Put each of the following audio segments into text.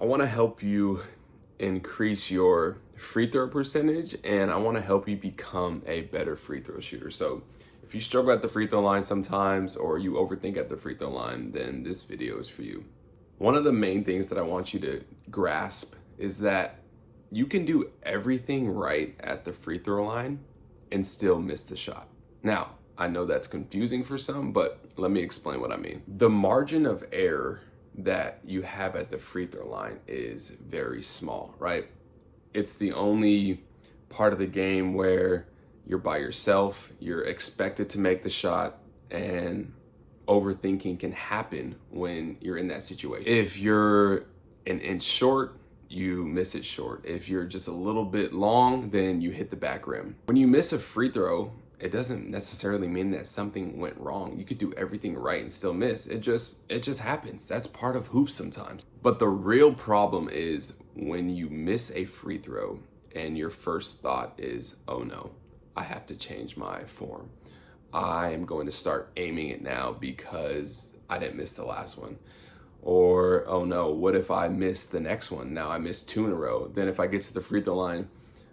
I want to help you increase your free throw percentage, and I want to help you become a better free throw shooter. So if you struggle at the free throw line sometimes, or you overthink at the free throw line, then this video is for you. One of the main things that I want you to grasp is that you can do everything right at the free throw line and still miss the shot. Now, I know that's confusing for some, but let me explain what I mean. The margin of error that you have at the free throw line is very small, right? It's the only part of the game where you're by yourself, you're expected to make the shot, and overthinking can happen when you're in that situation. If you're an inch short, you miss it short. If you're just a little bit long, then you hit the back rim. When you miss a free throw, it doesn't necessarily mean that something went wrong. You could do everything right and still miss. It just happens. That's part of hoops sometimes. But the real problem is when you miss a free throw and your first thought is, oh no, I have to change my form. I am going to start aiming it now because I didn't miss the last one. Or, oh no, what if I miss the next one? Now I missed 2 in a row. Then if I get to the free throw line,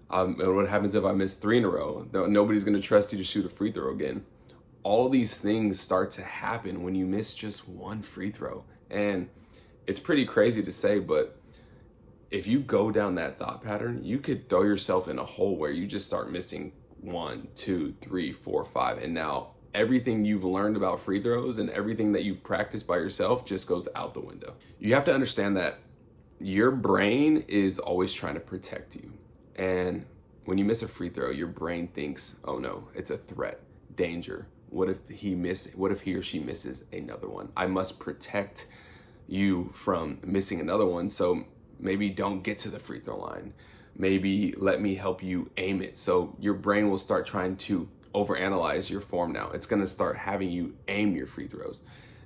what happens if I miss 3 in a row? Nobody's going to trust you to shoot a free throw again. All these things start to happen when you miss just one free throw. And it's pretty crazy to say, but if you go down that thought pattern, you could throw yourself in a hole where you just start missing 1, 2, 3, 4, 5. And now everything you've learned about free throws and everything that you've practiced by yourself just goes out the window. You have to understand that your brain is always trying to protect you. And when you miss a free throw, your brain thinks, oh no, it's a threat, danger. What if he or she misses another one? I must protect you from missing another one. So maybe don't get to the free throw line. Maybe let me help you aim it. So your brain will start trying to overanalyze your form now. It's going to start having you aim your free throws.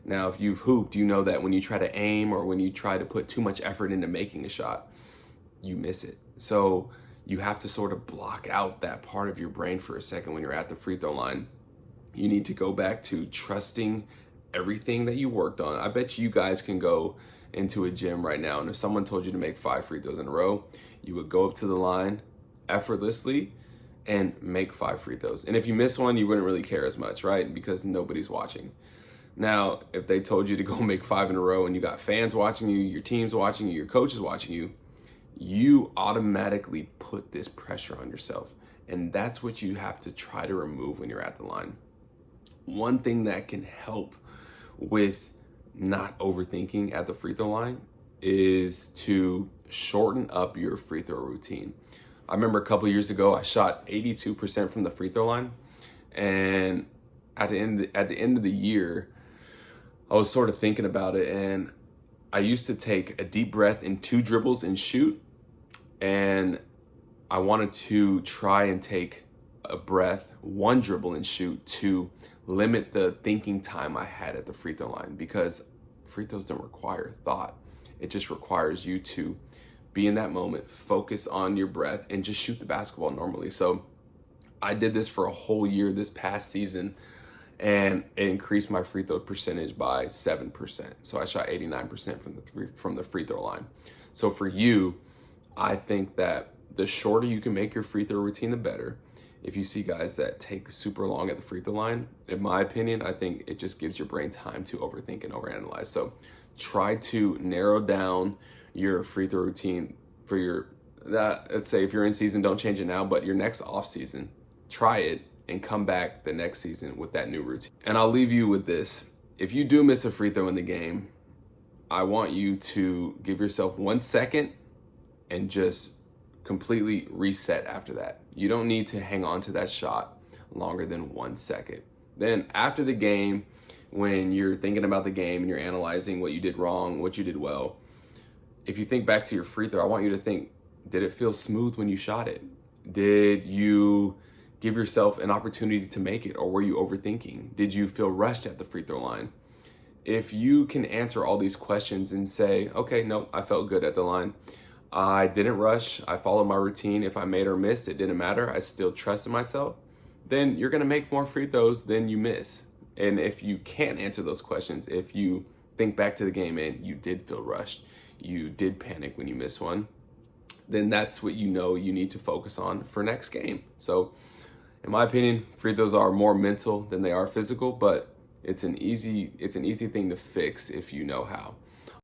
Now, if you've hooped, you know that when you try to aim or when you try to put too much effort into making a shot, you miss it. So you have to sort of block out that part of your brain for a second when you're at the free throw line. You need to go back to trusting everything that you worked on. I bet you guys can go into a gym right now, and if someone told you to make 5 free throws in a row, you would go up to the line effortlessly and make 5 free throws. And if you miss one, you wouldn't really care as much, right? Because nobody's watching. Now, if they told you to go make 5 in a row and you got fans watching you, your team's watching you, your coach is watching you, you automatically put this pressure on yourself. And that's what you have to try to remove when you're at the line. One thing that can help with not overthinking at the free throw line is to shorten up your free throw routine. I remember a couple years ago, I shot 82% from the free throw line. And at the end of the year, I was sort of thinking about it, and I used to take a deep breath in 2 dribbles and shoot. And I wanted to try and take a breath, 1 dribble and shoot, to limit the thinking time I had at the free throw line, because free throws don't require thought. It just requires you to be in that moment, focus on your breath, and just shoot the basketball normally. So I did this for a whole year this past season, and it increased my free throw percentage by 7%. So I shot 89% from the free throw line. So for you, I think that the shorter you can make your free throw routine, the better. If you see guys that take super long at the free throw line, in my opinion, I think it just gives your brain time to overthink and overanalyze. So try to narrow down your free throw routine for let's say if you're in season, don't change it now, but your next off season, try it and come back the next season with that new routine. And I'll leave you with this. If you do miss a free throw in the game, I want you to give yourself 1 second and just completely reset after that. You don't need to hang on to that shot longer than 1 second. Then after the game, when you're thinking about the game and you're analyzing what you did wrong, what you did well, if you think back to your free throw, I want you to think, did it feel smooth when you shot it? Did you give yourself an opportunity to make it, or were you overthinking? Did you feel rushed at the free throw line? If you can answer all these questions and say, okay, no, I felt good at the line. I didn't rush. I followed my routine. If I made or missed, it didn't matter. I still trusted myself. Then you're going to make more free throws than you miss. And if you can't answer those questions, if you think back to the game and you did feel rushed, you did panic when you miss one, then that's what you know you need to focus on for next game. So in my opinion, free throws are more mental than they are physical, but it's an easy thing to fix if you know how.